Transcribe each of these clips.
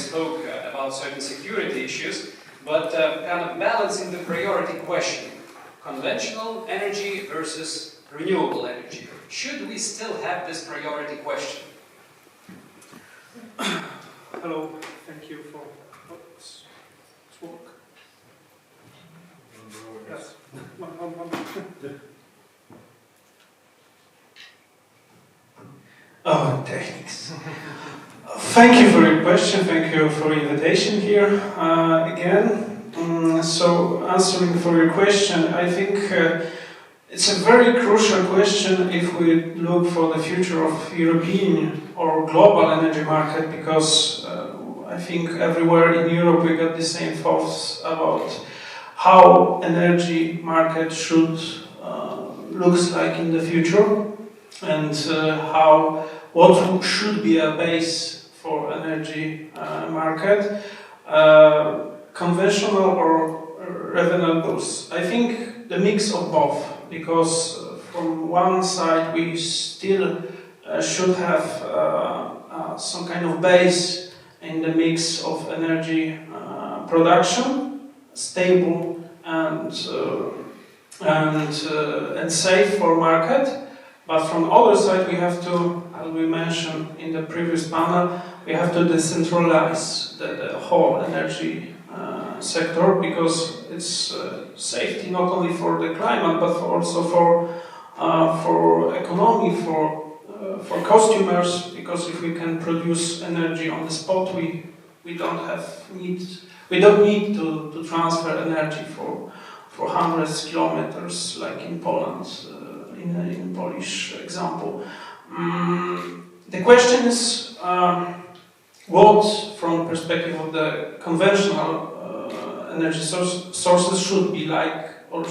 spoke about certain security issues, but kind of balancing the priority question, conventional energy versus renewable energy. Should we still have this priority question? Hello, thank you for work. Yes. Oh, techniques. Thank you for your question, thank you for the invitation here again. So, answering for your question, I think it's a very crucial question if we look for the future of European or global energy market, because I think everywhere in Europe we got the same thoughts about how energy market should looks like in the future, and what should be a base for energy market, conventional or renewables. I think the mix of both, because from one side we still should have some kind of base in the mix of energy production, stable and safe for market. But from the other side, we have to, as we mentioned in the previous panel, we have to decentralize the whole energy sector, because it's safety not only for the climate but also for economy, for customers. Because if we can produce energy on the spot, we don't need to transfer energy for hundreds of kilometers, like in Poland. In Polish example. The question is what, from perspective of the conventional energy sources, should be like or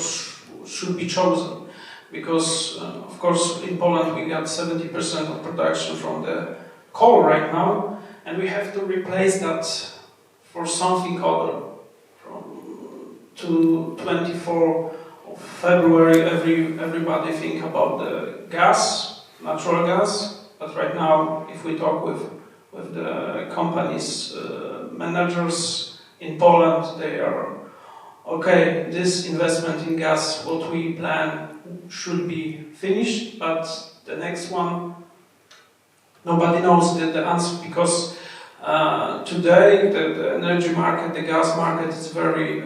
should be chosen, because of course in Poland we got 70% of production from the coal right now, and we have to replace that for something other. To 24 of February, everybody think about the gas, natural gas, but right now, if we talk with the companies, managers in Poland, they are, okay, this investment in gas, what we plan should be finished, but the next one, nobody knows the answer, because today the energy market, the gas market is very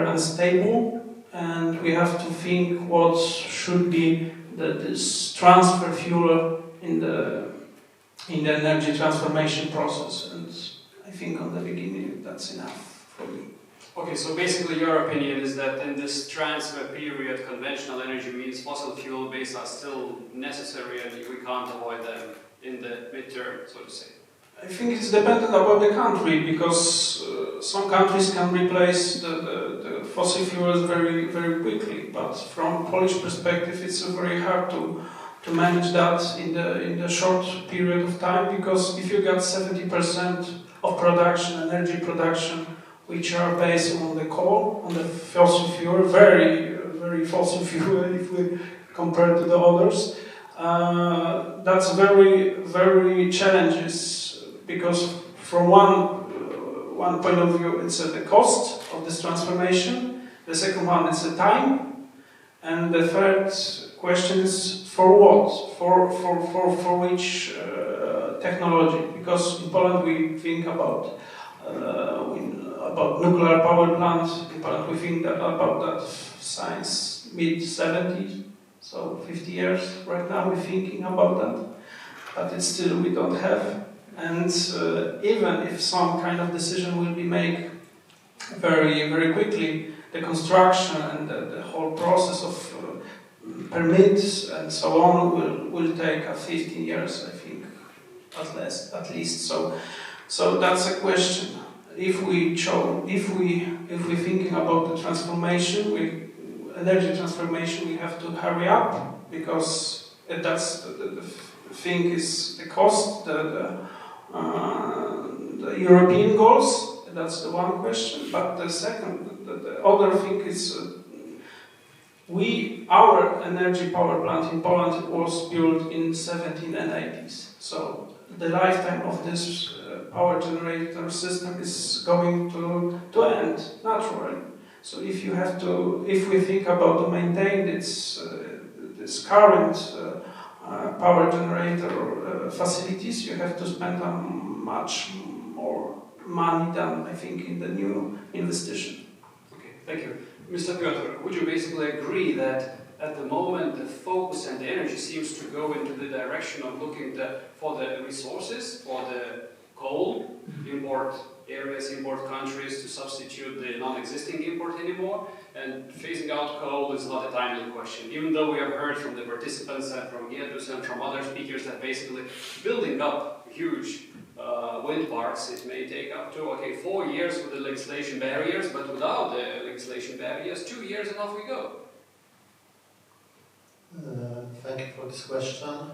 unstable, and we have to think what should be this transfer fuel in the energy transformation process. And I think on the beginning that's enough for me. Okay, so basically your opinion is that in this transfer period, conventional energy means fossil fuel based are still necessary and we can't avoid them in the midterm, so to say. I think it's dependent about the country, because some countries can replace the fossil fuels very, very quickly. But from Polish perspective, it's very hard to manage that in the short period of time, because if you got 70% of production, energy production, which are based on the coal, on the fossil fuel, very, very fossil fuel if we compare to the others, that's very, very challenges. Because from one point of view, it's the cost of this transformation. The second one is the time, and the third question is for what? For which technology? Because in Poland we think about nuclear power plant. In Poland we think about that science mid-70s, so 50 years right now we're thinking about that, but it's still we don't have. And even if some kind of decision will be made very, very quickly, the construction and the whole process of permits and so on will take 15 years, I think, at least. So that's a question. If we thinking about the transformation, energy transformation, we have to hurry up, because that's the thing is the cost, the European goals, that's the one question. But the second, the other thing is our energy power plant in Poland was built in 1780s. So the lifetime of this power generator system is going to end naturally. So if we think about to maintain this current power generator facilities, you have to spend much more money than I think in the new investigation. Okay, thank you. Mr. Piotr, would you basically agree that at the moment the focus and the energy seems to go into the direction of looking for the resources, for the coal, import areas, import countries to substitute the non-existing import anymore, and phasing out coal is not a timely question, even though we have heard from the participants and from Giedrius and from other speakers that basically building up huge wind parks, it may take up to 4 years with the legislation barriers, but without the legislation barriers, 2 years and off we go. Thank you for this question.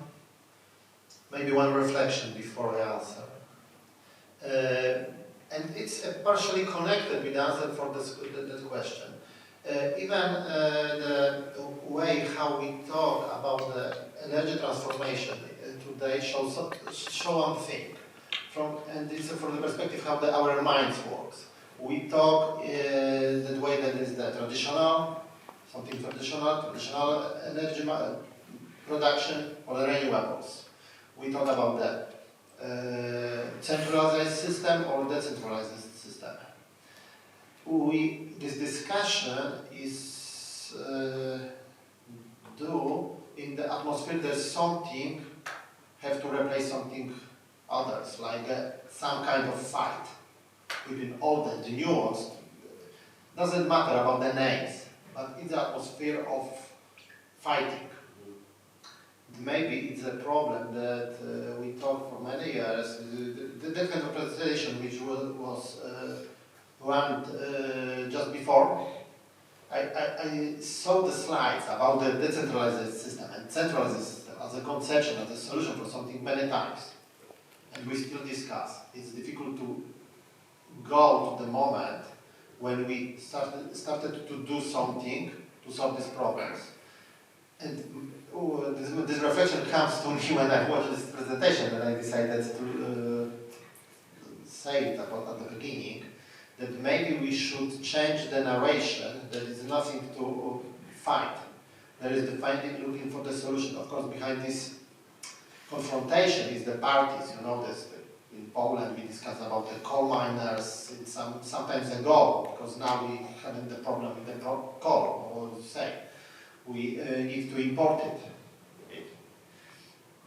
Maybe one reflection before I answer. And it's partially connected with the answer for this question. Even the way how we talk about the energy transformation today shows one thing. And it's from the perspective how our minds works. We talk the way that is the traditional energy production or the renewables. We talk about the centralized system or decentralized system. This discussion is due in the atmosphere. There's something have to replace something others, like some kind of fight within all the new ones. Doesn't matter about the names, but in the atmosphere of fighting. Maybe it's a problem that we talked for many years. That kind of presentation which was run just before. I saw the slides about the decentralized system and centralized system as a conception, as a solution for something many times. And we still discuss. It's difficult to go to the moment when we started to do something to solve these problems. And this reflection comes to me when I watched this presentation, and I decided to say it at the beginning, that maybe we should change the narration. There is nothing to fight. There is the finding, looking for the solution. Of course, behind this confrontation is the parties. You know this. In Poland, we discussed about the coal miners sometimes ago, because now we have the problem with the coal. Or say, we need to import it.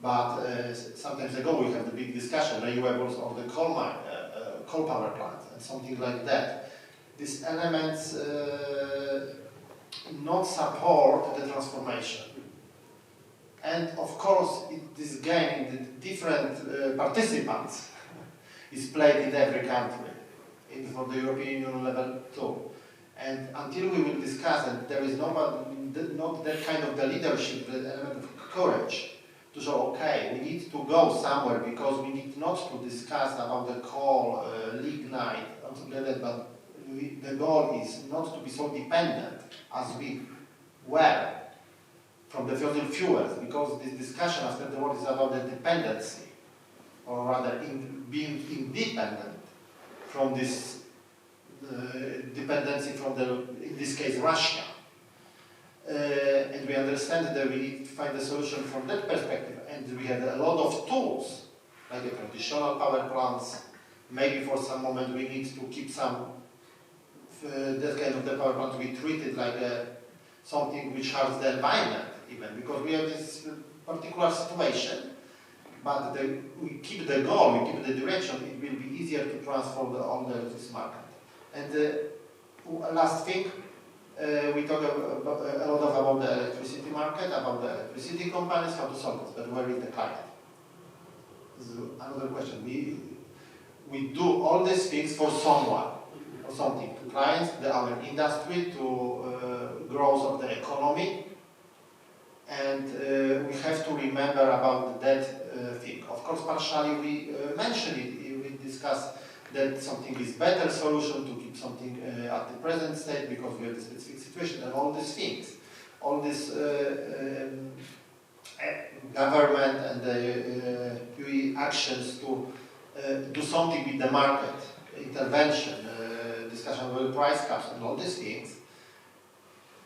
But sometimes ago we have the big discussion, renewables of the coal power plants and something like that. These elements not support the transformation. And of course, this game in the different participants is played in every country, for the European Union level too. And until we will discuss, and there is not that kind of the leadership, the element of courage, to show, okay, we need to go somewhere because we need not to discuss about the coal, lignite, and something like that, but the goal is not to be so dependent as we were from the fossil fuels, because this discussion after the war is about the dependency, or rather being independent from this dependency from in this case, Russia. And we understand that we need to find a solution from that perspective, and we have a lot of tools, like the traditional power plants. Maybe for some moment we need to keep some, that kind of the power plant we treat it like something which harms the environment even, because we have this particular situation, but we keep the goal, we keep the direction, it will be easier to transform on this market. And last thing, we talk a lot about the electricity market, about the electricity companies, how to solve this, but where is the client? This is another question. We do all these things for someone, or something, to clients, our industry, to growth of the economy, and we have to remember about that thing. Of course, partially we mentioned it, we discussed that something is better solution to keep something at the present state because we have the specific situation and all these things. All these government and the UE actions to do something with the market, intervention, discussion about price caps and all these things,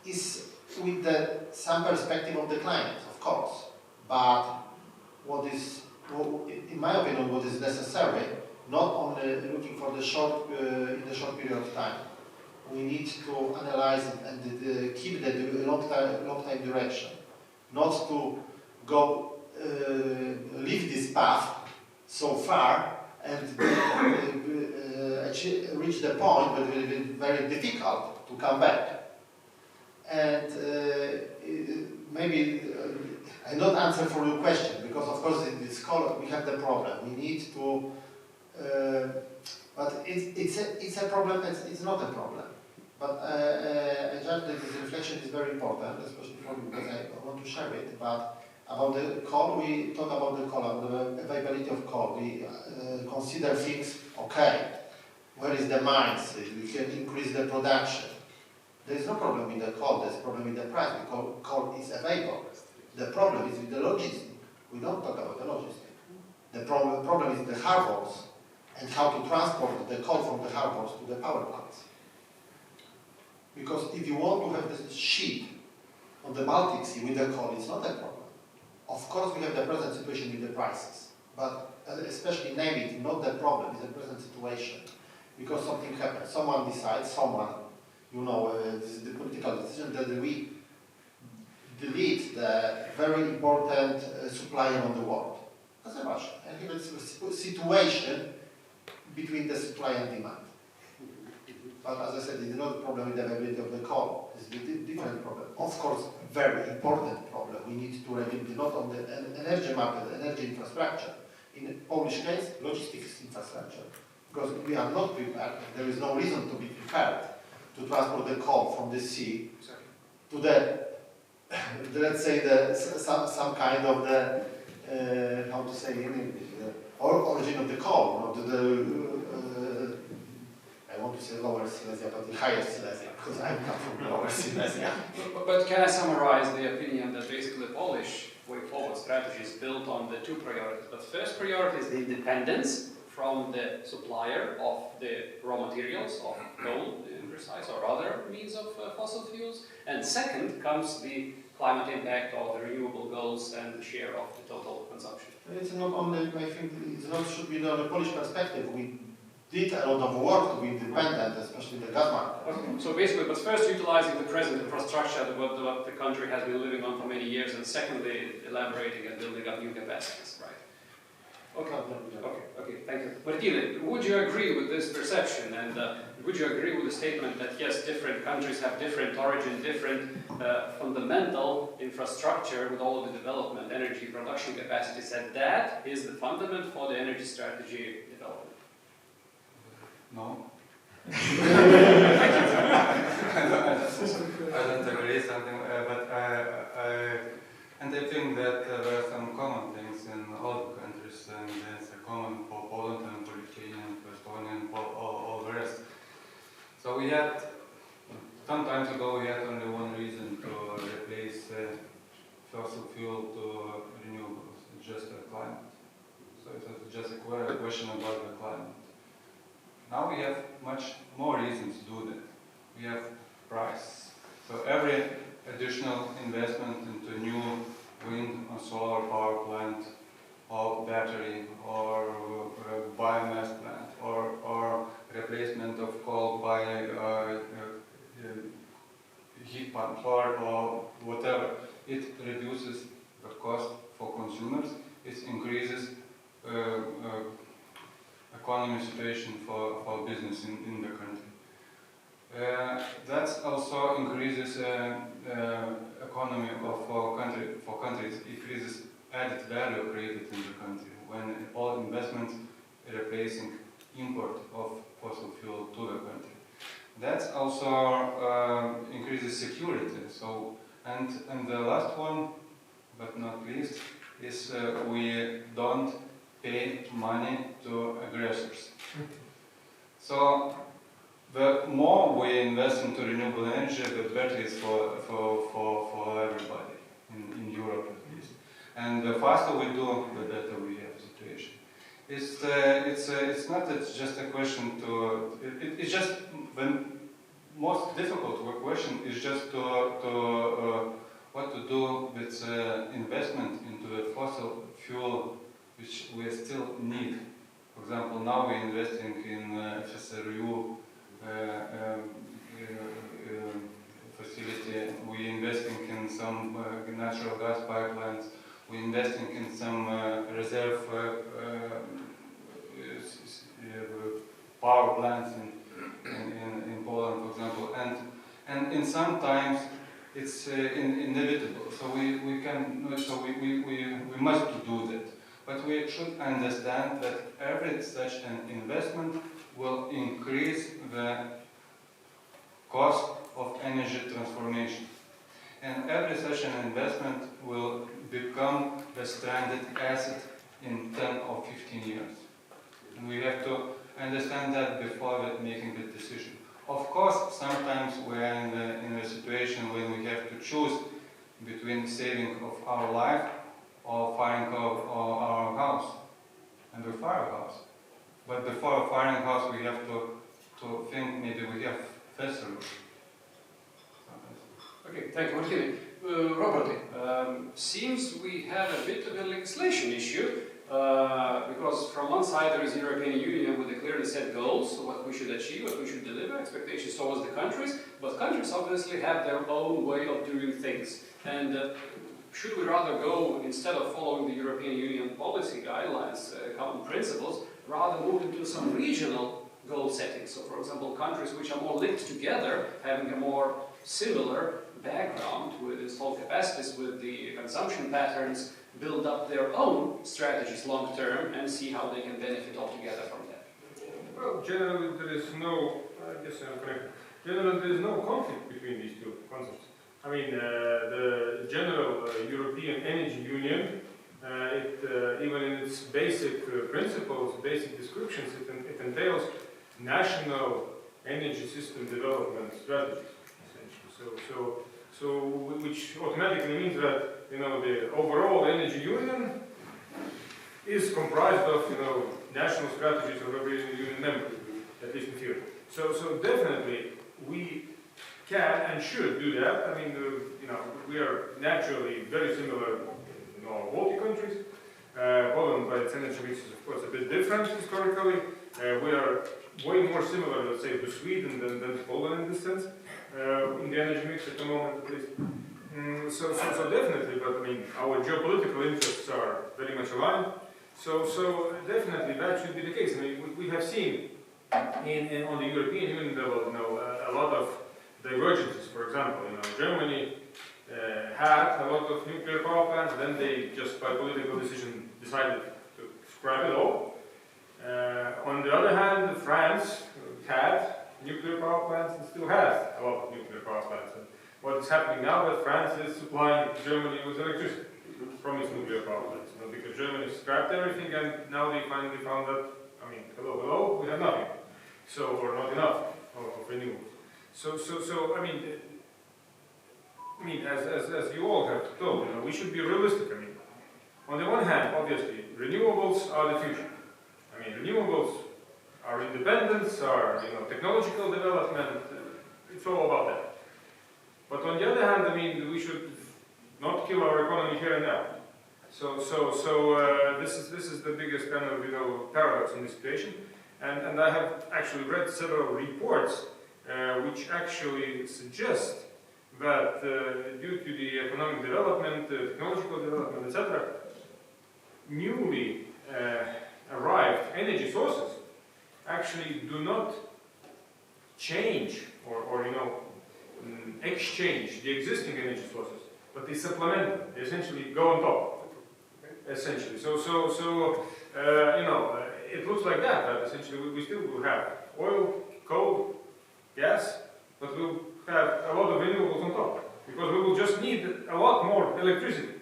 is with some perspective of the client, of course. But what is, in my opinion, what is necessary, not only looking for the short, in the short period of time. We need to analyze it and keep the long-time direction, not to go leave this path so far and reach the point where it will be very difficult to come back. And maybe I don't answer for your question, because of course in this call we have the problem. We need to, but it's a problem. It's not a problem. But I judge that this reflection is very important, especially for me, because I want to share it. But about the coal, we talk about the coal, about the availability of coal. We consider things, okay, where is the mines? We can increase the production. There is no problem with the coal, there's a problem with the price, because coal is available. The problem is with the logistics. We don't talk about the logistics. The problem is the harbors and how to transport the coal from the harbors to the power plants. Because if you want to have this ship on the Baltic Sea with the coal, it's not a problem. Of course, we have the present situation with the prices, but especially name it, not the problem, it's the present situation. Because something happens, someone decides, this is the political decision that we delete the very important supplier on the world. That's a Russia. And here it's a situation between the supply and demand. But as I said, it's not a problem with the availability of the coal. It's a different problem. Of course, very important problem. We need to rebuild not only the energy market, energy infrastructure. In the Polish case, logistics infrastructure. Because we are not prepared, there is no reason to be prepared to transport the coal from the sea to the, let's say, some kind of the, how to say in English, the origin of the coal, to the, I want to say Lower Silesia, but the Higher Silesia, because I come from Lower Silesia. But can I summarize the opinion that basically the Polish way forward strategy is built on the two priorities? But first priority is the independence from the supplier of the raw materials, of coal, in precise, or other means of fossil fuels. And second comes the climate impact of the renewable goals and the share of the total consumption. It's not only, I think, should be on the Polish perspective. We did a lot of work to be independent, especially the gas market. Okay. So basically, but first utilizing the present infrastructure, what the country has been living on for many years, and secondly, elaborating and building up new capacities, right? Okay, thank you. Martynas, would you agree with this perception, and would you agree with the statement that yes, different countries have different origin, different fundamental infrastructure with all of the development, energy production capacities, and that is the fundament for the energy strategy development? No. I don't agree something, and I think that there are some common things in all the countries, and it's common for Poland and for Lithuania, for Estonia, and for all the rest. So we had, some time ago, we had only one reason to replace fossil fuel to renewables, just the climate. So it was just a question about the climate. Now we have much more reasons to do that. We have price. So every additional investment into new wind or solar power plant, or battery, or biomass plant, or replacement of coal by heat pump or whatever, it reduces the cost for consumers. It increases economy situation for business in the country. That also increases economy for countries, increases added value created in the country when all investments replacing import of fossil fuel to the country. That also increases security. So and the last one, but not least, is we don't pay money to aggressors. So the more we invest into renewable energy, the better it is for everybody, in Europe at least. And the faster we do, the better we have situation. It's not just a question to. It's just the most difficult question is just to what to do with investment into the fossil fuel, which we still need. For example, now we're investing in FSRU facility. We're investing in some natural gas pipelines. We're investing in some reserve power plants in Poland, for example, and in some times it's inevitable. So we must do that. But we should understand that every such an investment will increase the cost of energy transformation. And every such an investment will become the stranded asset in 10 or 15 years. And we have to understand that before making the decision. Of course, sometimes we are in a situation when we have to choose between saving of our life or firing our house. And we fire our house. But before firing a house, we have to think maybe we have first solution. Okay, thank you, Martynas. Robert, seems we have a bit of a legislation issue, because from one side there is the European Union with the clearly set goals, so what we should achieve, what we should deliver, expectations towards the countries, but countries obviously have their own way of doing things. And should we rather go, instead of following the European Union policy guidelines, common principles, rather move into some regional goal settings? So, for example, countries which are more linked together, having a more similar background with installed capacities, with the consumption patterns, build up their own strategies long term and see how they can benefit altogether from that. Well, generally there is no, I guess I'm correct, generally there is no conflict between these two concepts. I mean, the general European Energy Union, even in its basic principles, basic descriptions, it entails national energy system development strategies, essentially. So which automatically means that the overall energy union is comprised of national strategies of every union member, at least in theory. So definitely we can and should do that. I mean, we are naturally very similar in all Baltic countries. Poland, by its energy mix, is of course a bit different historically. We are way more similar, let's say, to Sweden than to Poland in this sense, in the energy mix at the moment, at least. So definitely, but I mean, our geopolitical interests are very much aligned. So definitely that should be the case. I mean, we have seen on the European Union level, a lot of divergences. For example, Germany had a lot of nuclear power plants, then they just by political decision decided to scrap it all. On the other hand, France had nuclear power plants and still has a lot of nuclear power plants. And what is happening now that France is supplying Germany with electricity from its nuclear power plants. Because Germany scrapped everything and now they finally found that, I mean, hello, we have nothing. So, or not enough of renewables. So I mean, as you all have told, we should be realistic. I mean, on the one hand, obviously, renewables are the future. I mean, renewables are independence, are technological development. It's all about that. But on the other hand, I mean, we should not kill our economy here and now. So this is the biggest kind of paradox in this situation. And I have actually read several reports which actually suggest that due to the economic development, technological development, etc., newly arrived energy sources actually do not change or exchange the existing energy sources, but they supplement them. They essentially go on top. Essentially, so it looks like that essentially we still will have oil, coal, gas, but we'll have a lot of renewables on top because we will just need a lot more electricity.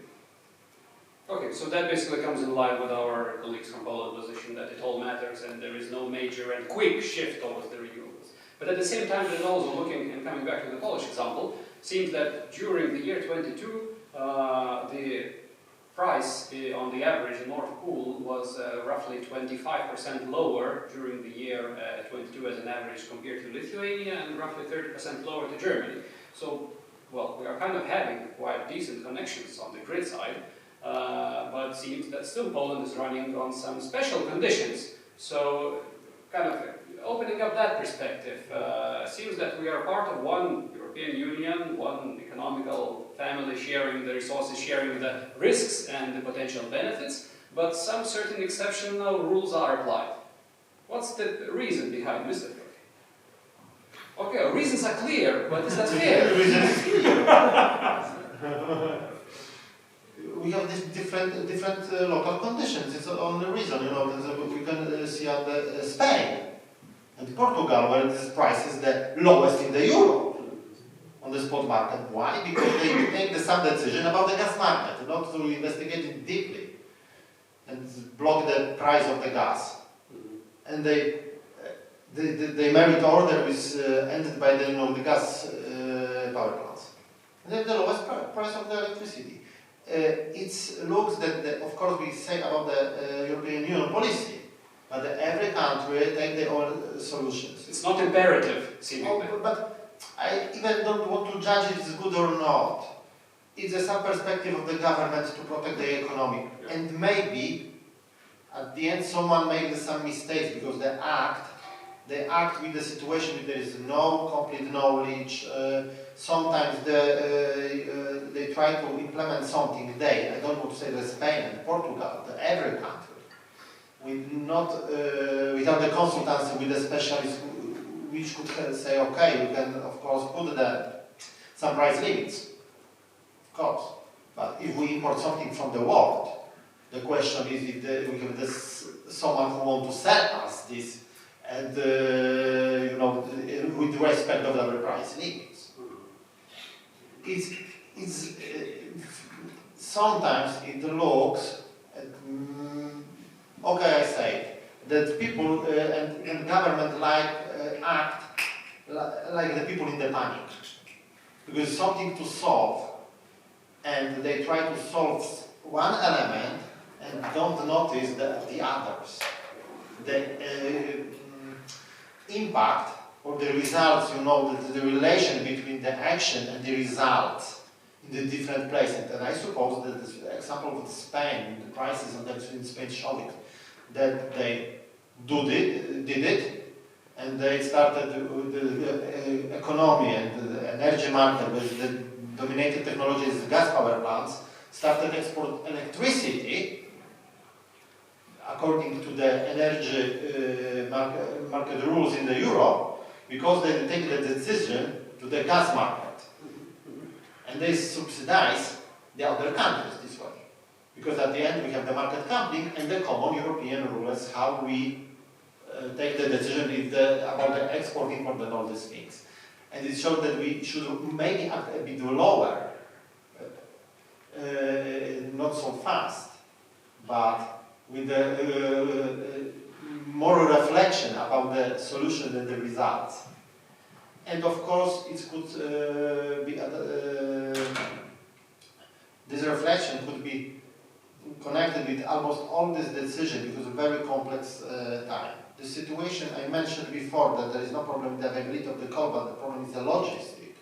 Okay, so that basically comes in line with our colleagues from Poland position that it all matters and there is no major and quick shift towards the renewables. But at the same time, there's also looking, and coming back to the Polish example, seems that during the year 22, the price on the average in North Pool was roughly 25% lower during the year 22 as an average compared to Lithuania, and roughly 30% lower to Germany. So, well, we are kind of having quite decent connections on the grid side, but it seems that still Poland is running on some special conditions. So, kind of opening up that perspective, seems that we are part of one European Union, one economical family, sharing the resources, sharing the risks and the potential benefits, but some certain exceptional rules are applied. What's the reason behind, Mr. Piotr? Okay, reasons are clear, but is that fair? We have these different local conditions. It's the only reason, you know. We can see on the Spain and Portugal, where this price is the lowest in the Europe on the spot market. Why? Because they take some decision about the gas market, not to investigate it deeply and block the price of the gas. And the merit order is ended by the gas power plants. And they have the lowest price of the electricity. It looks that, of course, we say about the European Union policy, but every country take their own solutions. It's not imperative, seemingly. But I even don't want to judge if it's good or not. It's some perspective of the government to protect the economy. Yeah. And maybe, at the end, someone made some mistakes because they act with the situation if there is no complete knowledge. Sometimes they try to implement something I don't want to say that Spain and Portugal, every country, without the consultancy with the specialists, which could say, okay, we can of course put some price limits, of course. But if we import something from the world, the question is if we have someone who wants to sell us this, and with respect of the price limits. It's sometimes it looks, okay, I say that people and government act like the people in the panic, because something to solve, and they try to solve one element and don't notice the others. The impact or the results, the relation between the action and the results in the different places. And I suppose that the example of Spain, the prices in Spain show it, that they did it, and they started with the economy and the energy market with the dominated technologies, gas power plants, started export electricity according to the energy market rules in the Europe, because they take the decision to the gas market. And they subsidize the other countries this way. Because at the end we have the market coupling and the common European rules, how we take the decision about the export, import and all these things. And it showed that we should maybe act a bit lower, not so fast, but with more reflection about the solution and the results. And of course, it could be this reflection could be connected with almost all this decision because of very complex time. The situation I mentioned before, that there is no problem with the availability of the coal, but the problem is the logistic,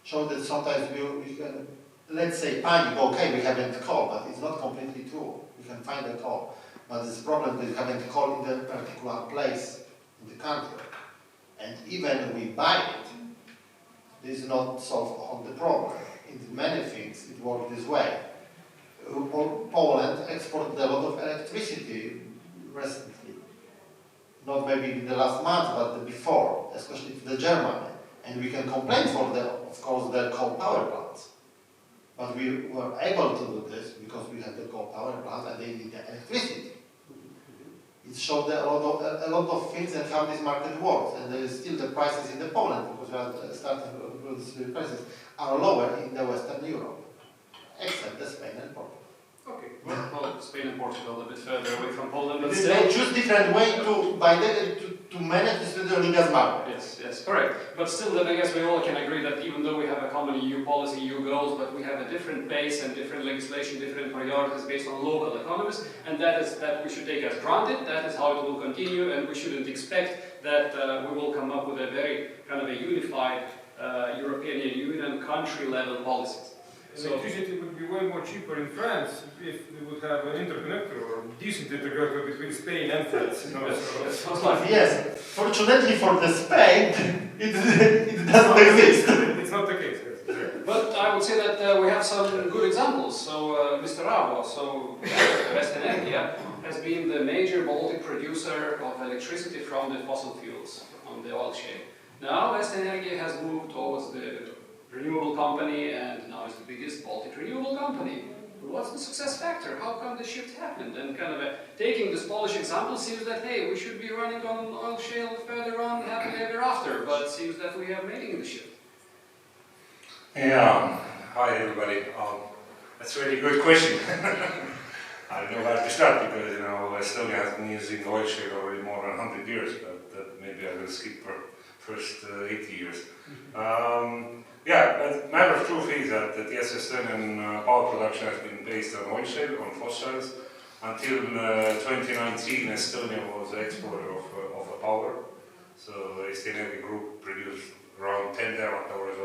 shows that sometimes we can, let's say, panic, okay, we haven't coal, but it's not completely true. We can find the coal. But this problem that we haven't coal in the particular place in the country. And even if we buy it, this is not solve all the problem. In many things, it works this way. Poland exported a lot of electricity recently. Not maybe in the last month, but before, especially to the Germany. And we can complain for of course, the coal power plants. But we were able to do this because we had the coal power plants and they need the electricity. It showed a lot of things and how this market works. And there is still the prices in the Poland, because we are starting with prices, are lower in the Western Europe, except the Spain and Portugal. Okay, well, Spain and Portugal a bit further away from Poland, but They still. choose different way to to manage this with the only gas market. Yes, correct. But still, then I guess we all can agree that even though we have a common EU policy, EU goals, but we have a different pace and different legislation, different priorities based on local economies, and that we should take as granted. That is how it will continue, and we shouldn't expect that we will come up with a very kind of a unified European Union country-level policies. So, electricity would be way more cheaper in France if we would have an interconnector or a decent interconnector between Spain and France. You know, Yes, fortunately for the Spain, it doesn't exist. It's not the case. but I would say that we have some good examples. So Mr. Aavo, so West Energia has been the major Baltic producer of electricity from the fossil fuels on the oil shale. Now West Energia has moved towards the renewable company, and now it's the biggest Baltic renewable company. What's the success factor? How come the shift happened? And kind of taking this Polish example seems that, hey, we should be running on oil shale further on, happily ever after, but it seems that we are making the shift. Yeah, hi everybody. That's a really good question. I don't know where to start because, you know, Estonia has been using oil shale already more than 100 years, but maybe I will skip for first 80 years. Yeah, but matter of truth is that yes, Estonian power production has been based on oil shale, on fossils. Until 2019, Estonia was the exporter of power. So the Estonian group produced around 10 terawatt-hours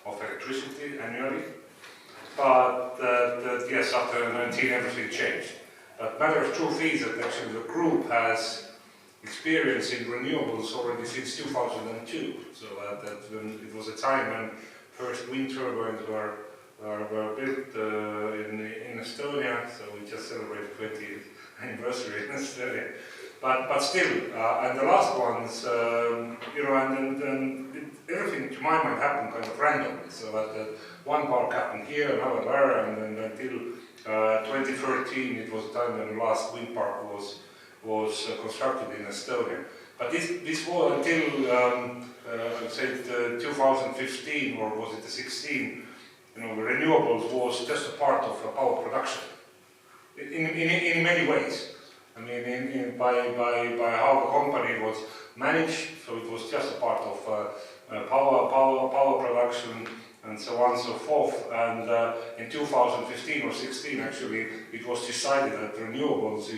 of electricity annually. But yes, after 2019, everything changed. But matter of truth is that actually the group has experience in renewables already since 2002. So that when it was a time when first wind turbines were built in Estonia. So we just celebrated 20th anniversary in Estonia. But still, and the last ones, you know, and then everything to my mind happened kind of randomly. So that one park happened here, another there, and then until 2013, it was the time when the last wind park was constructed in Estonia. But this was until say 2015, or was it the 16? You know, renewables was just a part of power production in many ways. I mean, by how the company was managed, so it was just a part of power production and so on and so forth. And in 2015 or 16, actually, it was decided that renewables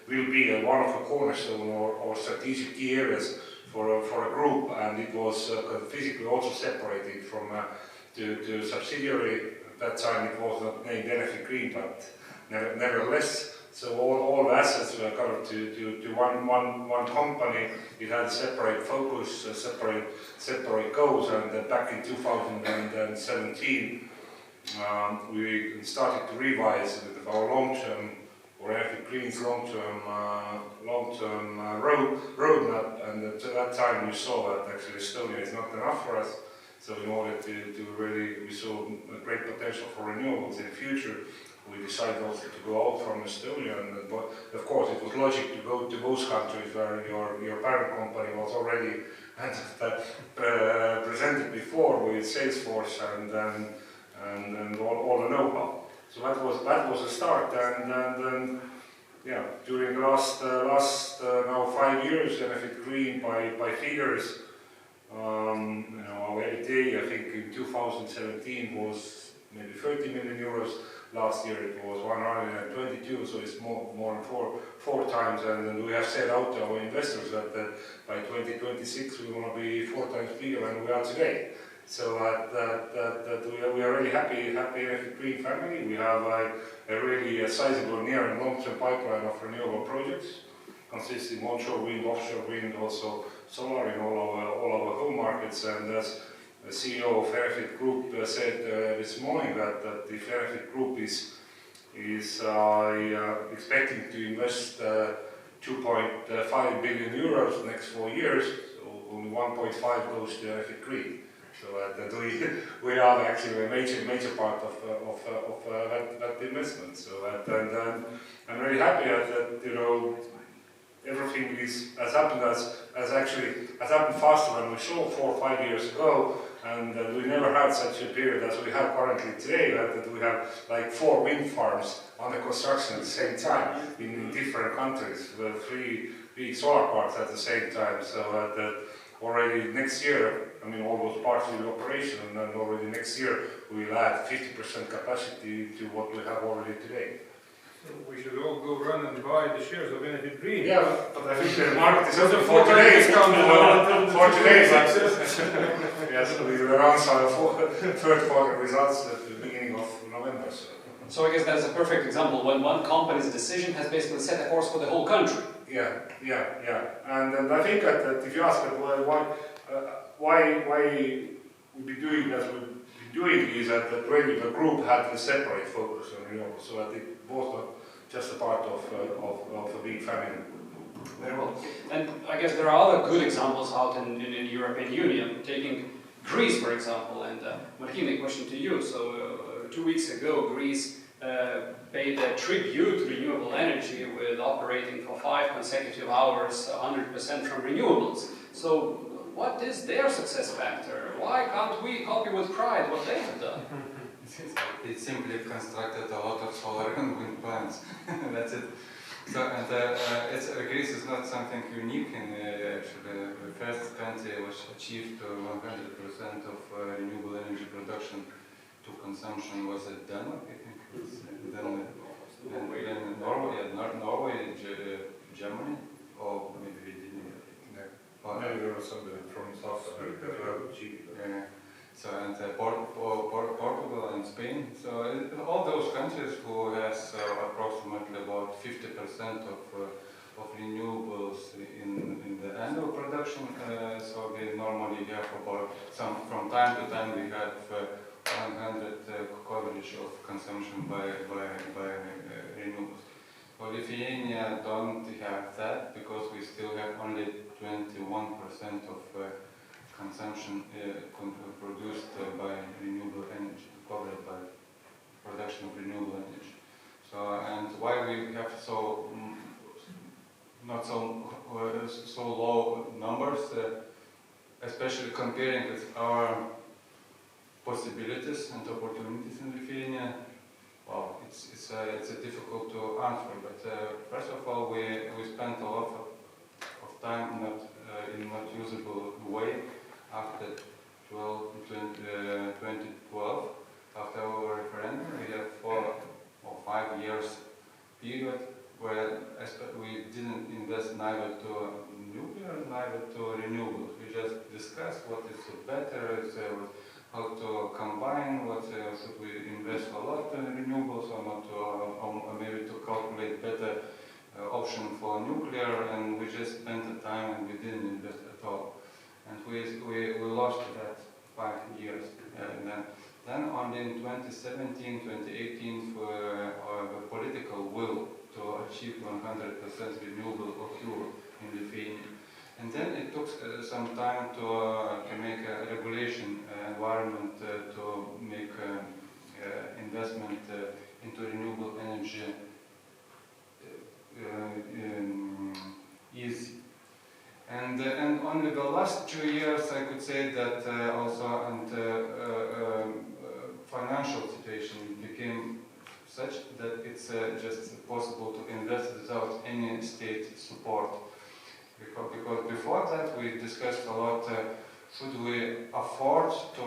will be one of the cornerstone or strategic key areas for a group, and it was physically also separated from to subsidiary. At that time, it was not named Enefit Green, but nevertheless. So all the assets were covered to one company. It had a separate focus, separate goals, and back in 2017 we started to revise with our long-term, or Enefit Green's long-term roadmap, and at that time we saw that actually Estonia is not enough for us. So in order to really, we saw a great potential for renewables in the future. We decided also to go out from Estonia, but of course it was logic to go to those countries where your parent company was already presented before with Salesforce and all the know-how. So that was a start, and yeah, during the last now 5 years, Enefit Green by figures, you know, our EBITDA, I think in 2017 was maybe 30 million euros. Last year it was 122, so it's more than four times, and we have set out to our investors that by 2026 we want to be 4 times bigger than we are today. So that we are really happy Enefit Green family. We have a really sizable near and long-term pipeline of renewable projects, consisting onshore wind, offshore wind, also solar in all our home markets. And as the CEO of Enefit Group said this morning that the Enefit Group is expecting to invest 2.5 billion euros the next 4 years, so only 1.5 goes to Enefit Green. So that we are actually a major part of that investment. So and I'm really happy that you know everything has happened has happened faster than we saw 4 or 5 years ago. And we never had such a period as we have currently today, that we have like 4 wind farms under construction at the same time in different countries. 3 big solar parks at the same time. So that already next year, I mean, all those parks will be operational, and then already next year we will add 50% capacity to what we have already today. So we should all go run and buy the shares of Enefit Green. Yeah, but I think the market is There's open a for today. discount For today, yes, we will announce our third quarter results at the beginning of November. So I guess that is a perfect example when one company's decision has basically set a course for the whole country. Yeah. And I think that if you ask that why we've been doing as we've been doing is that really the group had a separate focus on renewables. So I think both are just a part of a big family. Very well. And I guess there are other good examples out in the European Union, taking Greece, for example. And Martina, a question to you. So 2 weeks ago, Greece paid a tribute to renewable energy with operating for 5 consecutive hours, 100% from renewables. So what is their success factor? Why can't we copy with pride what they have done? It simply constructed a lot of solar and wind plants. That's it. So, and Greece is not something unique in actually. The first country was achieved 100% of renewable energy production to consumption was at Denmark, I think. Then Norway, Germany, or maybe we didn't. Maybe there was somebody from South America who have achieved that. So and Portugal and Spain. So all those countries who has approximately about 50% of renewables in the annual production. So they normally have about from time to time we have 100 coverage of consumption by renewables. Well, Lithuania don't have that because we still have only 21% of consumption produced by renewable energy, covered by production of renewable energy. So, and why we have not so low numbers, especially comparing with our possibilities and opportunities in Lithuania. Well, it's difficult to answer, but first of all, we spent a lot of time in not usable way after 2012, after our referendum. We have 4 or 5 years period where we didn't invest neither to nuclear, neither to renewables. We just discussed what is better, how to combine, what should we invest a lot in renewables or not, or maybe to calculate better option for nuclear, and we just spent the time and we didn't invest at all. And we lost that 5 years. Then only in 2017, 2018, the political will to achieve 100% renewable occur in Lithuania. And then it took some time to make a regulation environment to make investment into renewable energy easy. And only the last 2 years I could say that also financial situation became such that it's just possible to invest without any state support. Because before that we discussed a lot, should we afford to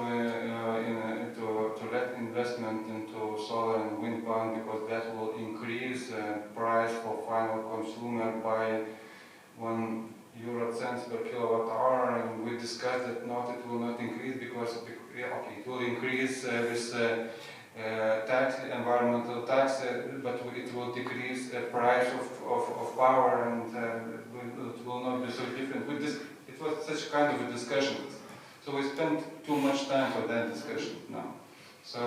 let investment into solar and wind farm, because that will increase price for final consumer by €1 per kilowatt hour, and we discussed that not, it will not increase because it will increase this tax, environmental tax, but it will decrease the price of power, and it will not be so different. It was such kind of a discussion. So we spent too much time for that discussion now. So,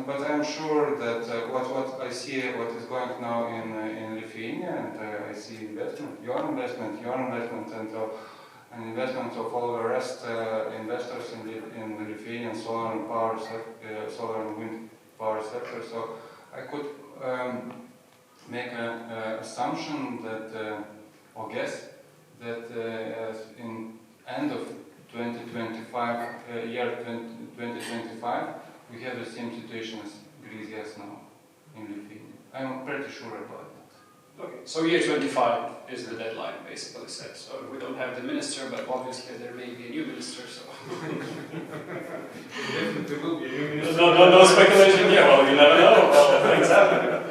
but I'm sure that what I see, what is going now in Lithuania, and I see investment, your investment, and investment of all the rest investors in the Lithuanian solar and power solar and wind power sector. So I could make an assumption that, or guess that in end of 2025, year 2025, we have the same situation as Greece has now in Lithuania. I'm pretty sure about that. Okay, so year 25. is the deadline, basically said. So we don't have the minister, but obviously there may be a new minister. So Definitely will be a new minister. no speculation. Yeah, well, you never know. Well, things happen.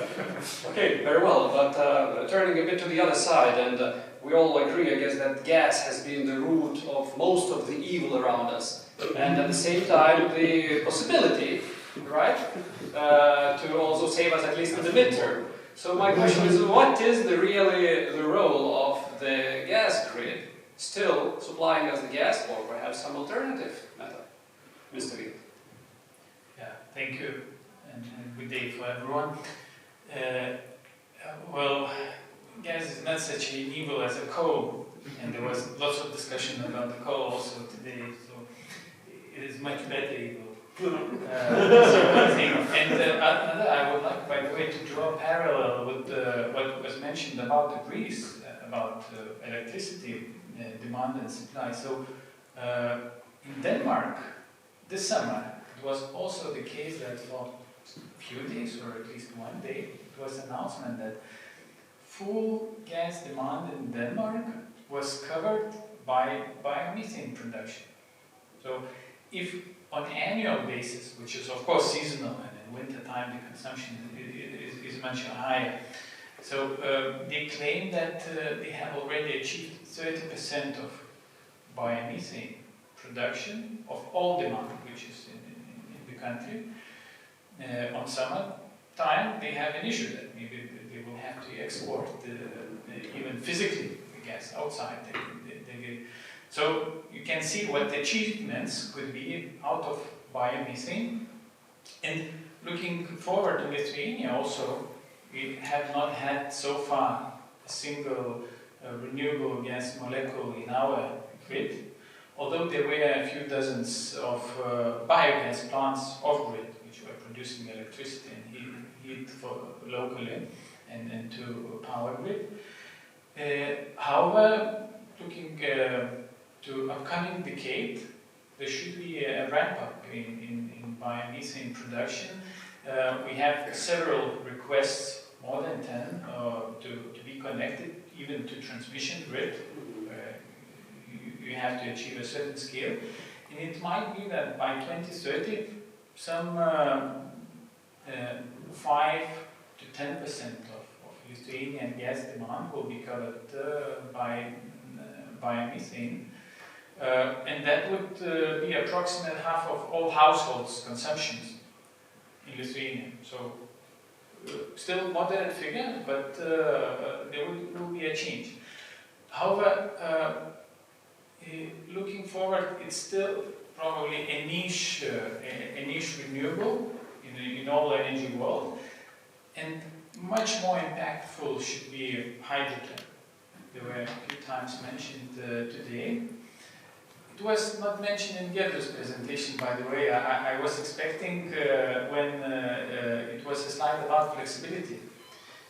Okay, very well. But turning a bit to the other side, and we all agree, I guess, that gas has been the root of most of the evil around us, and at the same time the possibility, right, to also save us at least in the midterm. So my question is, what is really the role of the gas grid? Still supplying us the gas, or perhaps some alternative method? Mr. Vytautas. Yeah, thank you, and good day for everyone. Well, gas is not such an evil as a coal, and there was lots of discussion about the coal also today, so it is much better evil. So one thing, and another, I would like, by the way, to draw a parallel with what was mentioned about Greece, about electricity demand and supply. So in Denmark, this summer, it was also the case that for a few days, or at least one day, it was an announcement that full gas demand in Denmark was covered by biomethane production. So if on an annual basis, which is of course seasonal, and in winter time the consumption is much higher. So they claim that they have already achieved 30% of biomethane production of all demand, which is in the country. On summer time, they have an issue that maybe they will have to export even physically the gas outside. So you can see what the achievements could be out of biomethane. And looking forward to Lithuania also, we have not had so far a single renewable gas molecule in our grid, although there were a few dozens of biogas plants off-grid which were producing electricity and heat for locally and to power grid. However, looking to upcoming decade, there should be a ramp-up in biomethane production. We have several requests, more than 10, to be connected even to transmission grid. You have to achieve a certain scale. And it might be that by 2030, some 5 to 10% of Lithuanian gas demand will be covered by biomethane. And that would be approximately half of all households' consumptions in Lithuania. So still moderate figure, but there will be a change. However, looking forward, it's still probably a niche renewable in all energy world, and much more impactful should be hydrogen. There were a few times mentioned today. It was not mentioned in Gerda's presentation, by the way. I was expecting when it was a slide about flexibility,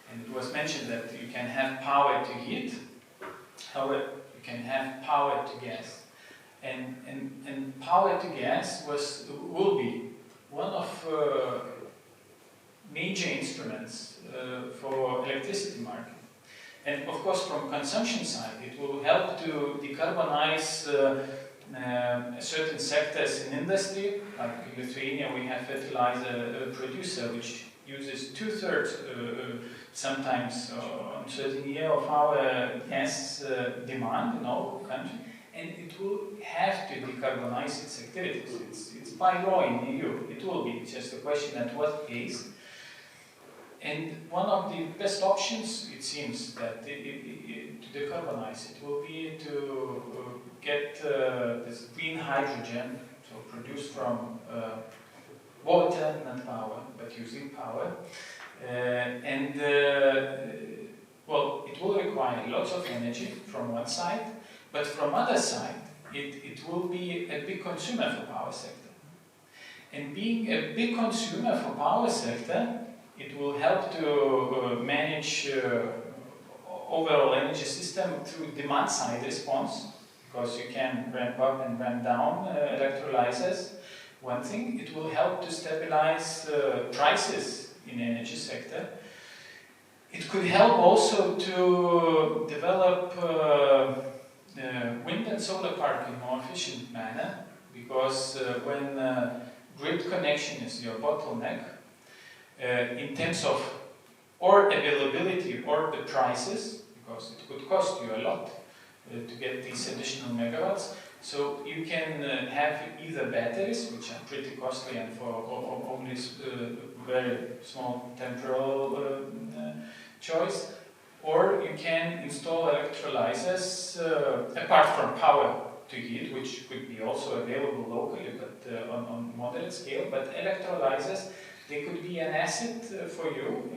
and it was mentioned that you can have power to heat, however, you can have power to gas. And power to gas will be one of major instruments for electricity market. And of course, from consumption side, it will help to decarbonize certain sectors in industry. Like in Lithuania, we have fertilizer producer, which uses 2/3, sometimes on certain year of our gas demand in our country, and it will have to decarbonize its activities. It's by law in the EU. It will be. It's just a question at what pace. And one of the best options, it seems, that to decarbonize it will be to get this green hydrogen, so produced from water, not power, but using power. Well, it will require lots of energy from one side, but from other side, it will be a big consumer for power sector. And being a big consumer for power sector, it will help to manage overall energy system through demand side response, because you can ramp up and ramp down electrolyzers. One thing, it will help to stabilize prices in energy sector. It could help also to develop wind and solar park in a more efficient manner, because when grid connection is your bottleneck, in terms of or availability or the prices, because it could cost you a lot to get these additional megawatts. So you can have either batteries, which are pretty costly and for only very small temporal choice, or you can install electrolyzers apart from power to heat, which could be also available locally, but on moderate scale. But electrolyzers, they could be an asset for you,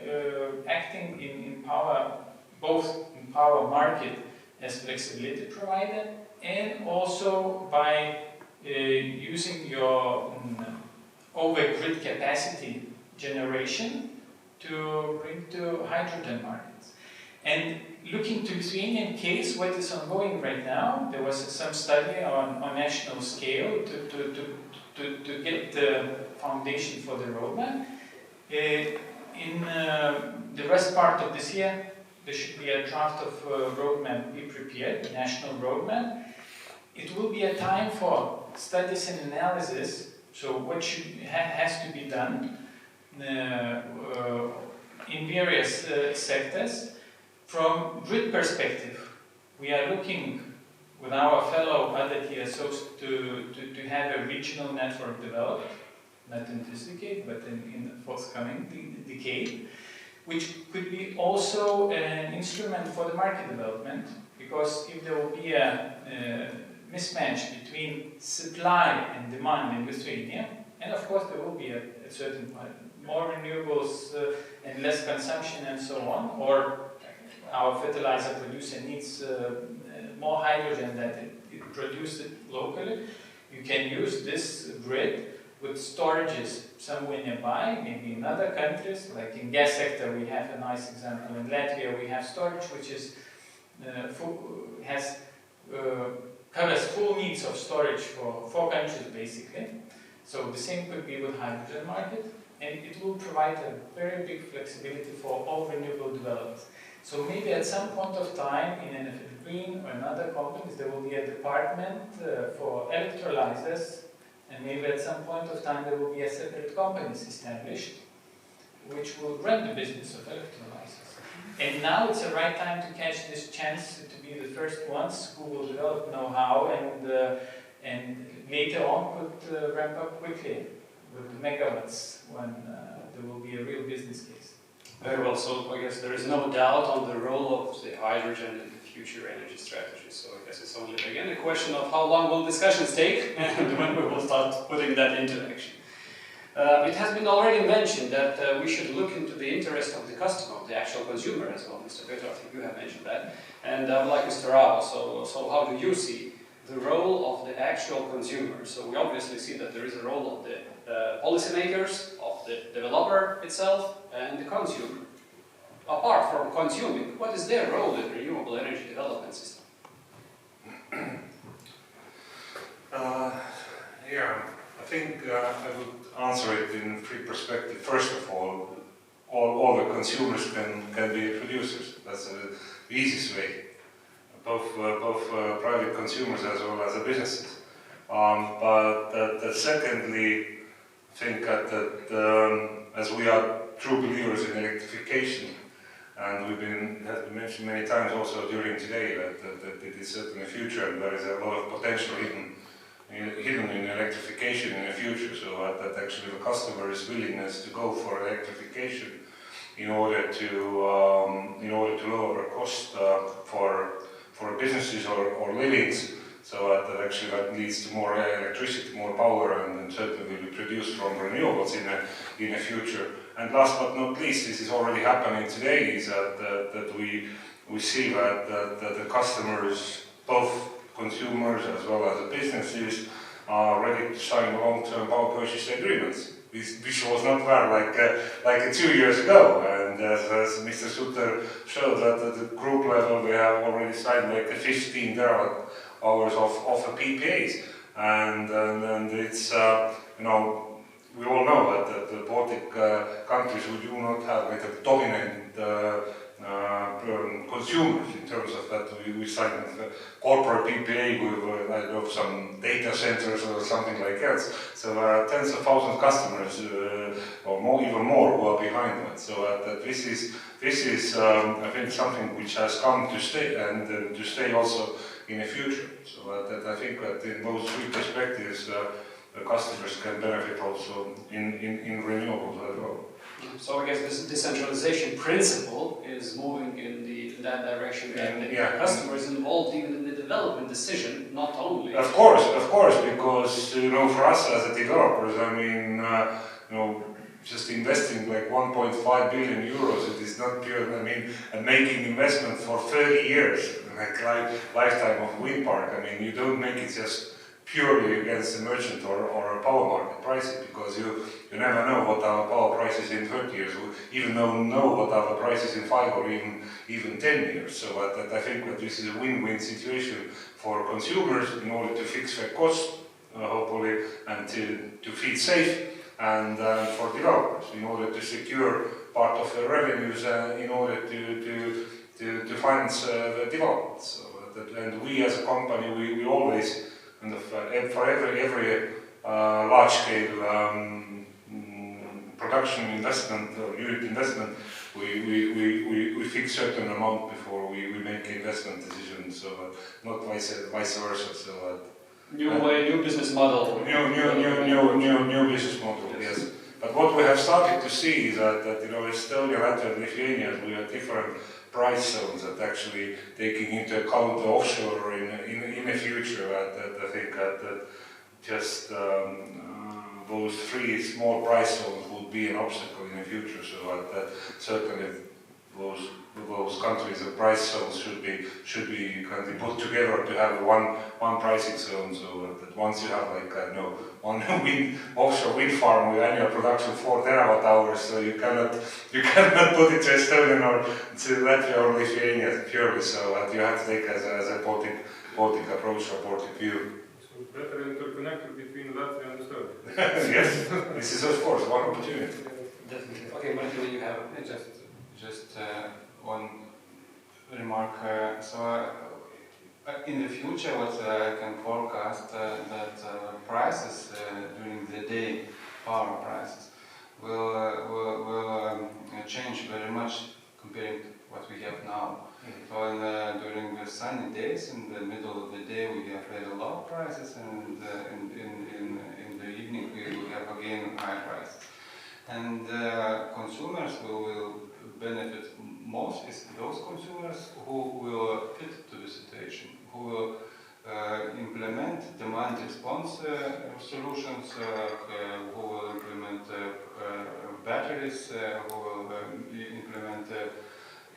acting in power, both in power market as flexibility provider, and also by using your over-grid capacity generation to bring to hydrogen markets. And looking to Lithuanian case, what is ongoing right now, there was some study on national scale to get the foundation for the roadmap. In the rest part of this year, there should be a draft of roadmap be prepared, the national roadmap. It will be a time for studies and analysis, so what has to be done in various sectors. From grid perspective, we are looking with our fellow other TSOs to have a regional network developed, not in this decade, but in the forthcoming decade, which could be also an instrument for the market development, because if there will be a mismatch between supply and demand in Lithuania, and of course there will be a certain part, more renewables and less consumption and so on, or our fertilizer producer needs more hydrogen than it produced locally, you can use this grid with storages somewhere nearby, maybe in other countries, like in gas sector we have a nice example. In Latvia we have storage which is covers full needs of storage for 4 countries basically. So the same could be with hydrogen market, and it will provide a very big flexibility for all renewable developments. So maybe at some point of time in Enefit Green or in other companies there will be a department for electrolyzers, and maybe at some point of time there will be a separate companies established which will run the business of electrolyzers. And now it's the right time to catch this chance to be the first ones who will develop know-how and later on could ramp up quickly with the megawatts when there will be a real business case. Very well, so I guess there is no doubt on the role of the hydrogen in the future energy strategy. So I guess it's only again a question of how long will discussions take and when we will start putting that into action. It has been already mentioned that we should look into the interest of the customer, of the actual consumer as well. Mr. Piotr, I think you have mentioned that. And I would like Mr. Aavo, so how do you see the role of the actual consumer? So we obviously see that there is a role of the policymakers, of the developer itself, and the consumer. Apart from consuming, what is their role in renewable energy development system? Yeah, I think I would answer it in 3 perspectives. First of all the consumers can be producers. That's the easiest way. Both private consumers as well as the businesses. But secondly, I think that as we are true believers in electrification, and has been mentioned many times also during today that it is certainly a future, and there is a lot of potential hidden in electrification in the future. So that actually the customer's willingness to go for electrification in order to lower cost for businesses or livings. So that actually that leads to more electricity, more power, and certainly will be produced from renewables in the future. And last but not least, this is already happening today, is that we see that the customers, both consumers as well as the businesses, are ready to sign long-term power purchase agreements, which was not there like 2 years ago. And as Mr. Sutter showed, that at the group level we have already signed like 15 terawatt-hours of PPAs, and it's we all know that the Baltic countries, we do not have like a dominant consumers in terms of that we signed a corporate PPA with I don't know, some data centers or something like that. So there are tens of thousands of customers or more, even more, who are behind that. So that this is I think something which has come to stay and to stay also in the future. So that I think that in those three perspectives, the customers can benefit also in renewables as well. So I guess this decentralization principle is moving in that direction, and Yeah. customers involved even in the development decision, not only. Of course, because for us as a developers, I mean, just investing like 1.5 billion euros, it is not pure. I mean, and making investment for 30 years, like lifetime of wind park. I mean, you don't make it just purely against the merchant or a power market pricing, because you never know what our power price is in 30 years, or even know what our price is in 5 or even 10 years. So that I think that this is a win-win situation for consumers in order to fix their costs, hopefully, and to feed safe, and for developers in order to secure part of their revenues in order to finance the development. So and we as a company, we always and for every large-scale production investment or unit investment, we fix certain amount before we make investment decisions. So not vice versa. So New business model. New business model. Yes. But what we have started to see is that Estonia, Latvia, and Lithuania, we have different price zones that actually taking into account the offshore in the future. That I think that just those three small price zones would be an obstacle in the future. So that certainly those countries, the price zones should be kind of put together to have one pricing zone. So that once you have like one offshore wind farm with annual production 4 terawatt hours, so you cannot put it to Estonia or to Latvia or Lithuania purely. So that you have to take as a Baltic approach or Baltic view. So it's better interconnector between Latvia and Estonia. Yes, this is of course one opportunity. Definitely. Okay, Martynas, you have Just one remark. In the future, what I can forecast that prices during the day, power prices, will change very much compared to what we have now. So during the sunny days, in the middle of the day, we have very low prices, and in the evening we will have again high prices. And consumers will benefit most is those consumers who will fit to the situation, who will implement demand response solutions, who will implement batteries, who will implement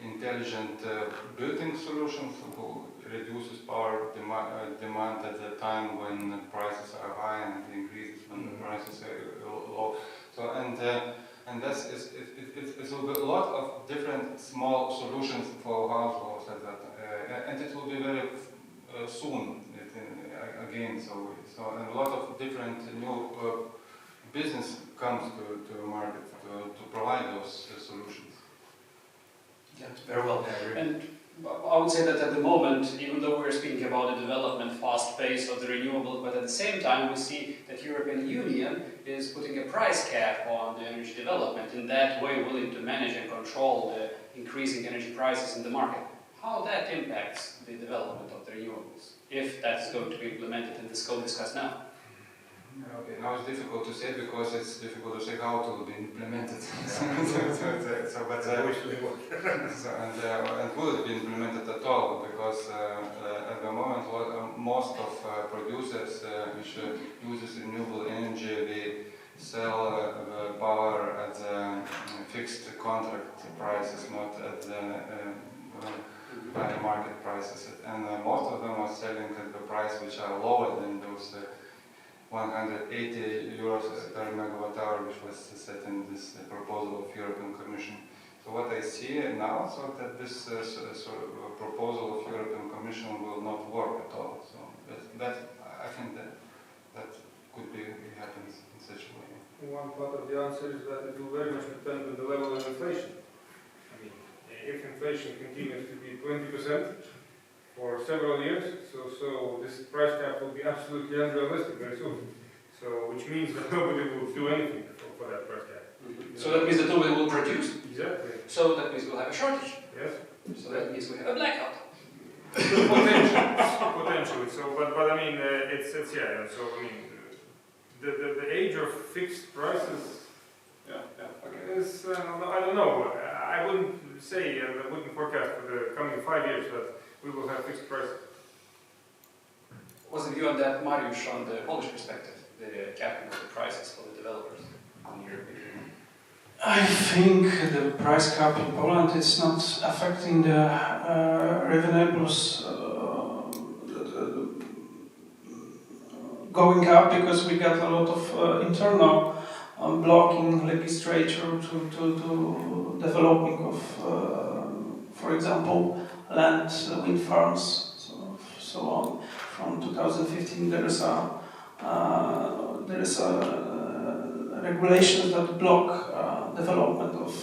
intelligent building solutions, who reduces power demand at the time when the prices are high and increases when the prices are low. So and that's it's a lot of different small solutions for households like that, and it will be very soon again. So and a lot of different new business comes to the market to provide those solutions. Yeah, very well. And I would say that at the moment, even though we're speaking about the development fast pace of the renewable, but at the same time we see that European Union is putting a price cap on the energy development, in that way willing to manage and control the increasing energy prices in the market. How that impacts the development of the renewables, if that's going to be implemented in the scope discussed now? Okay, now it's difficult to say because it's difficult to say how it will be implemented. And will it be implemented at all? Because at the moment, most of producers which uses renewable energy, they sell the power at the fixed contract prices, not at the by market prices. And most of them are selling at the price which are lower than those 180 euros per megawatt hour, which was set in this proposal of European Commission. So what I see now, so that this sort of proposal of European Commission will not work at all. So that I think that could be happens in such a way. One part of the answer is that it will very much depend on the level of inflation. I mean, if inflation inflation continues to be 20% for several years, so this price cap will be absolutely unrealistic very soon. So, which means that nobody will do anything for that price cap. So that means that nobody will produce. Exactly. So that means we'll have a shortage. Yes. So that means we have a blackout. Potentially. So, but I mean, it's yeah. So I mean, the age of fixed prices. Okay. Is I don't know. I wouldn't say and I wouldn't forecast for the coming 5 years that we will have fixed prices. What's the view on that, Mariusz, on the Polish perspective, the capping of the prices for the developers on the European Union? I think the price cap in Poland is not affecting the renewables going up because we got a lot of internal blocking legislature to developing of, for example, land, wind farms, so on. From 2015, there is a regulation that block development of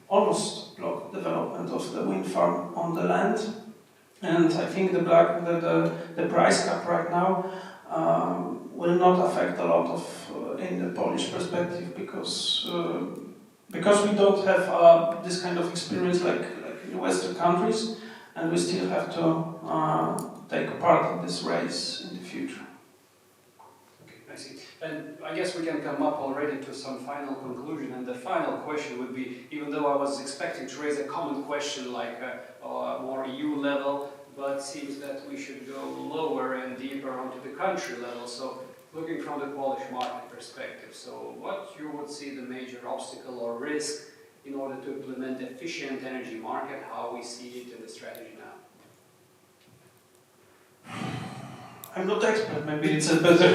almost block development of the wind farm on the land, and I think the price cap right now will not affect a lot of in the Polish perspective because we don't have this kind of experience like in Western countries, and we still have to take part in this race in the future. Okay, I see. And I guess we can come up already to some final conclusion, and the final question would be, even though I was expecting to raise a common question like more EU level, but it seems that we should go lower and deeper onto the country level. So looking from the Polish market perspective, so what you would see the major obstacle or risk in order to implement efficient energy market, how we see it in the strategy now? I'm not expert, maybe it's a better...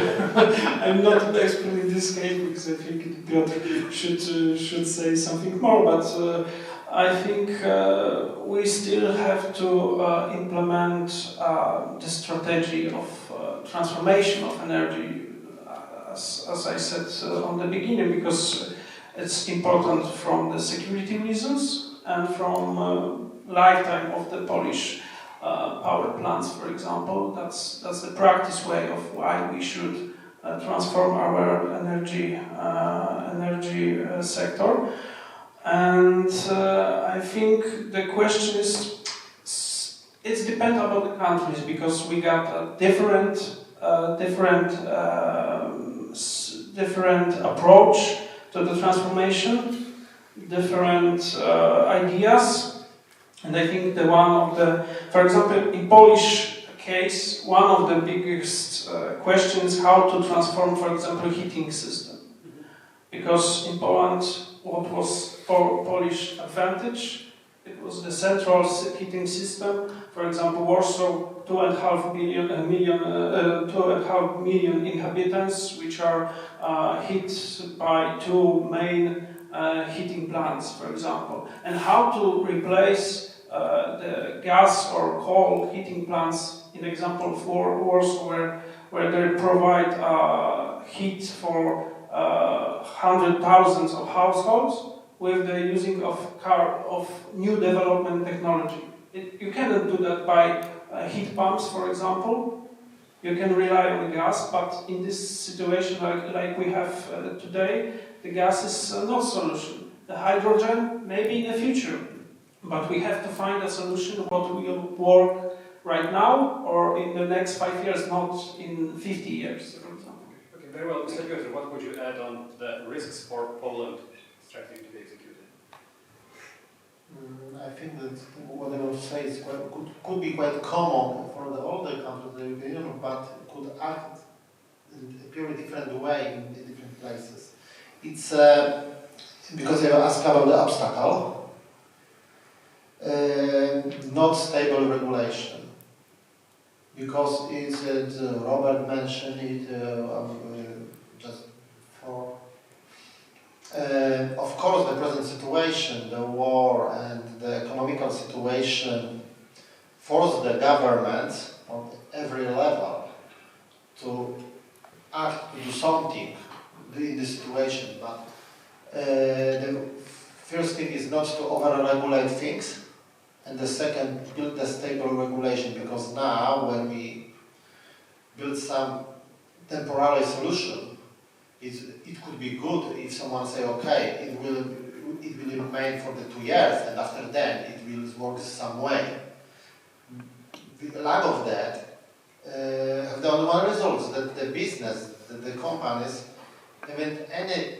I'm not an expert in this case because I think Piotr should say something more, but I think we still have to implement the strategy of transformation of energy, as I said on the beginning, because it's important from the security reasons and from lifetime of the Polish power plants, for example. That's the practice way of why we should transform our energy sector. And I think the question is, it's dependent about the countries because we got a different approach to the transformation, different ideas. And I think for example, in Polish case, one of the biggest questions how to transform, for example, heating system. Because in Poland, what was Polish advantage? It was the central heating system. For example, Warsaw, 2.5 million inhabitants, which are hit by two main heating plants, for example. And how to replace the gas or coal heating plants, in example for Warsaw, where they provide heat for hundred thousands of households with the using of new development technology. You cannot do that by heat pumps, for example. You can rely on the gas, but in this situation like we have today, the gas is not a solution. The hydrogen, maybe in the future, but we have to find a solution what will work right now or in the next 5 years, not in 50 years, for example. Okay, very well. Mr. Piotr, what would you add on the risks for Poland strategy to be executed? I think that what I want to say is could be quite common for the older countries of the European Union, but could act in a purely different way in different places. It's because you asked about the obstacle, not stable regulation. Because it's, Robert mentioned it just before. Of course, the present situation, the war and the economical situation, force the government on every level to act, to do something in this situation. But the first thing is not to over-regulate things And the second, build a stable regulation, because now when we build some temporary solution, it could be good if someone say, okay, it will remain for the 2 years, and after that it will work some way. The lack of that have the only one result, that the business, the companies haven't any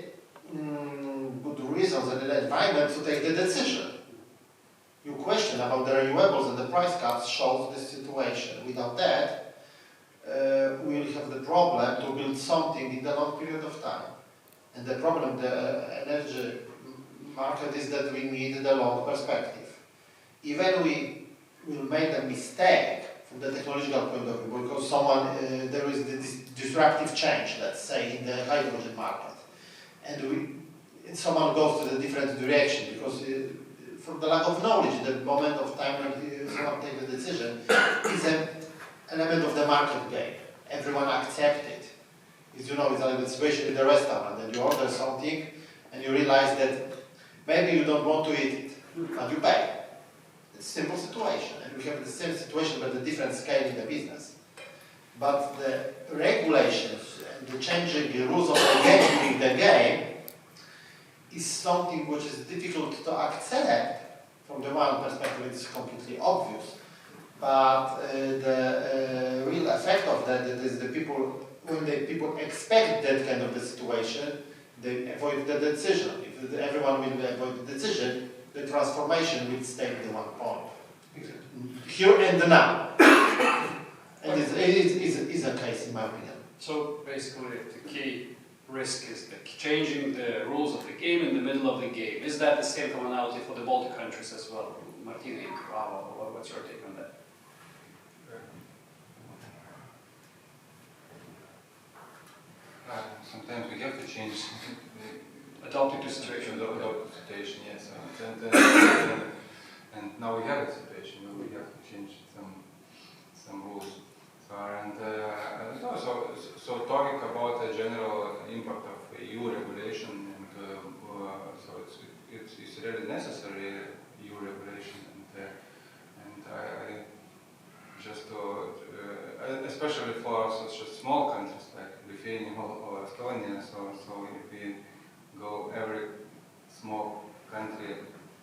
good reasons and the environment to take the decision. Your question about the renewables and the price caps shows the situation. Without that, we will have the problem to build something in the long period of time. And the problem, the energy market, is that we need the long perspective. Even we will make a mistake from the technological point of view, because there is this disruptive change, let's say, in the hydrogen market, and someone goes to the different direction, because from the lack of knowledge, the moment of time when someone takes the decision is an element of the market game. Everyone accepts it. It's like the situation in the restaurant, and you order something and you realize that maybe you don't want to eat it, but you pay. It's a simple situation, and we have the same situation but a different scale in the business. But the regulations and the changing the rules of the game during the game is something which is difficult to accept. From the one perspective, it's completely obvious. But the real effect of that is the people, when the people expect that kind of the situation, they avoid the decision. If everyone will avoid the decision, the transformation will stay at the one point. Here and now. And it is a case, in my opinion. So basically, the key risk is changing the rules of the game in the middle of the game. Is that the same commonality for the Baltic countries as well? Martynas, Aavo, what's your take on that? Sometimes we have to change. Adapting to situation. Adopt the situation, yes. And now we have a situation where we have to change some rules. So talking about the general impact of EU regulation, and so it's really necessary EU regulation, and I just especially for such small countries like Lithuania or Estonia. So if we go, every small country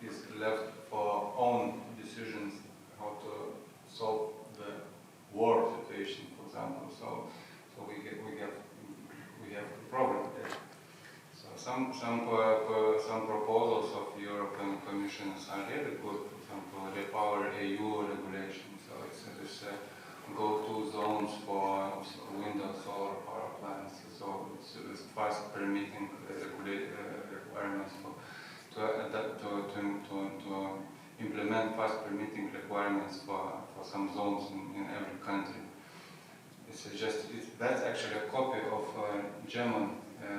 is left for own decisions how to solve the war situation, for example. So we have a problem there. So some proposals of European Commission are really good. For example, Repower EU regulation. So it's this go-to zones for wind and solar power plants. So it's fast permitting requirements to implement fast permitting requirements for some zones in every country. That's actually a copy of German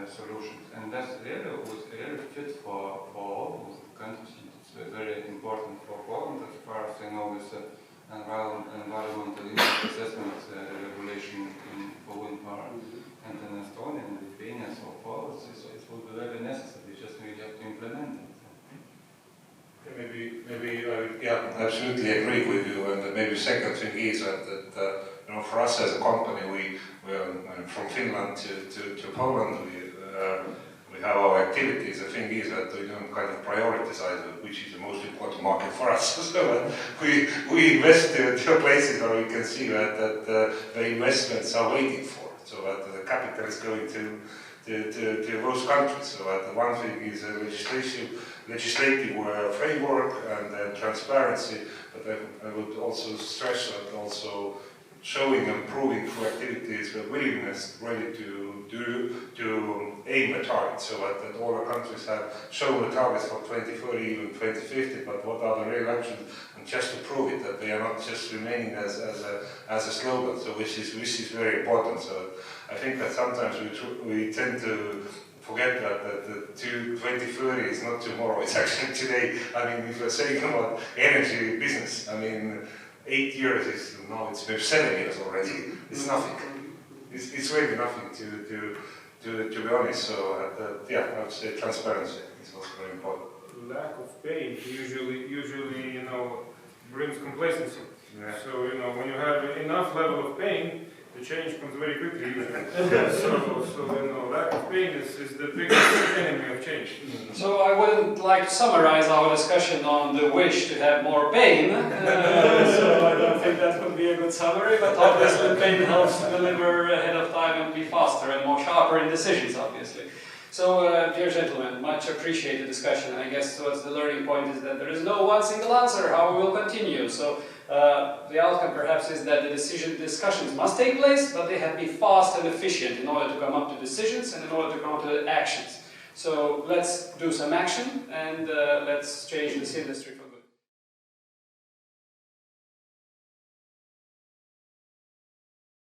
solutions, and that's really fit for all those countries. It's very important for Poland, as far as I know, with environmental impact assessment regulation for wind power, and in Estonia and Lithuania. So for us, it will be very necessary. Just we have to implement it. Maybe I absolutely agree with you. And maybe second thing is that for us as a company, we are from Finland to Poland. We have our activities. The thing is that we don't kind of prioritize which is the most important market for us. So we invest to places where we can see that the investments are waiting for. So that the capital is going to those countries. So that one thing is legislative framework and transparency, but I would also stress that also showing and proving through activities the willingness really to aim a target, so that all the countries have shown the targets for 2030, even 2050, but what are the real actions, and just to prove it, that they are not just remaining as a slogan, so which is very important. So I think that sometimes we tend to forget that the 2030 is not tomorrow, it's actually today. I mean, if we're saying about energy business, I mean, 8 years is, no, it's maybe 7 years already. It's nothing. It's really nothing to be honest. So I would say transparency is also very important. Lack of pay. Usually, brings complacency. Yeah. So, you know, when you have enough level of pain, the change comes very quickly usually. so, you know, lack of pain is the biggest enemy of change. So I wouldn't like to summarize our discussion on the wish to have more pain, so I don't think that would be a good summary, but obviously pain helps to deliver ahead of time and be faster and more sharper in decisions, obviously. So, dear gentlemen, much appreciated discussion. I guess what's the learning point is that there is no one single answer how we will continue. So, the outcome perhaps is that the discussions must take place, but they have to be fast and efficient in order to come up to decisions and in order to come up to actions. So let's do some action and let's change this industry.